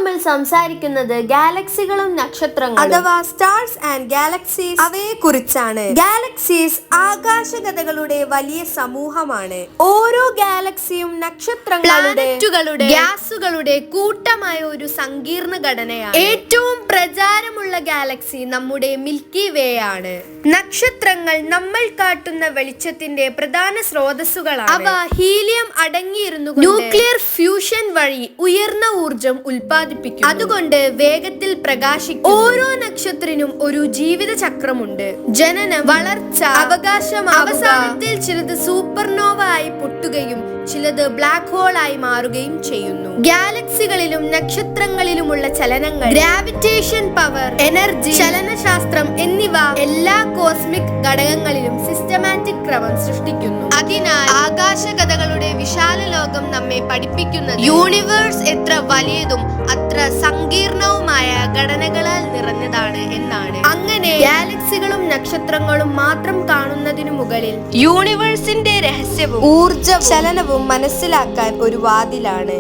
നമ്മൾ സംസാരിക്കുന്നത് ഗാലക്സികളും നക്ഷത്രങ്ങളും അഥവാ സ്റ്റാർസ് ആൻഡ് ഗാലക്സീസ് അവയെ കുറിച്ചാണ്. ഗാലക്സീസ് ആകാശഗതകളുടെ വലിയ സമൂഹമാണ്. ഓരോ ഗാലക്സിയും നക്ഷത്രങ്ങളുടെ ഗ്യാസുകളുടെ കൂട്ടമായ ഒരു സങ്കീർണ ഘടനയാണ്. ഏറ്റവും പ്രചാരമുള്ള ഗാലക്സി നമ്മുടെ മിൽക്കി വേ ആണ്. നക്ഷത്രങ്ങൾ നമ്മൾ കാട്ടുന്ന വെളിച്ചത്തിന്റെ പ്രധാന സ്രോതസ്സുകളാണ്. അവ ഹീലിയം അടങ്ങിയിരുന്നു ന്യൂക്ലിയർ ഫ്യൂഷൻ വഴി ഉയർന്ന ഊർജം ഉൽപ്പാദിപ്പിക്കും. അതുകൊണ്ട് വേഗത്തിൽ പ്രകാശിക്കും. ഓരോ നക്ഷത്രത്തിനും ഒരു ജീവിത ചക്രമുണ്ട്. ജനനം, വളർച്ച, അവകാശം, അവസാനത്തിൽ ചിലത് സൂപ്പർനോവ ആയി പൊട്ടുകയും ചിലത് ബ്ലാക്ക് ഹോൾ ആയി മാറുകയും ചെയ്യുന്നു. ഗാലക്സികളിലും നക്ഷത്രങ്ങളിലുമുള്ള ചലനങ്ങൾ, ഗ്രാവിറ്റേഷൻ പവർ, എനർജി, ചലനശാസ്ത്രം എന്നിവ എല്ലാ കോസ്മിക് ഘടകങ്ങളിലും സിസ്റ്റമാറ്റിക് ക്രമം സൃഷ്ടിക്കുന്നു. അതിനാൽ ആകാശകഥകളുടെ വിശാല ലോകം നമ്മെ പഠിപ്പിക്കുന്നത് യൂണിവേഴ്സ് എത്ര വലിയതും അത്ര സങ്കീർണവുമായ ഘടനകളാൽ നിറഞ്ഞതാണ് എന്നാണ്. അങ്ങനെ ഗാലക്സികളും നക്ഷത്രങ്ങളും മാത്രം കാണുന്നതിനു മുകളിൽ യൂണിവേഴ്സിന്റെ രഹസ്യവും ഊർജവും ചലനവും മനസ്സിലാക്കാൻ ഒരു വാതിലാണ്.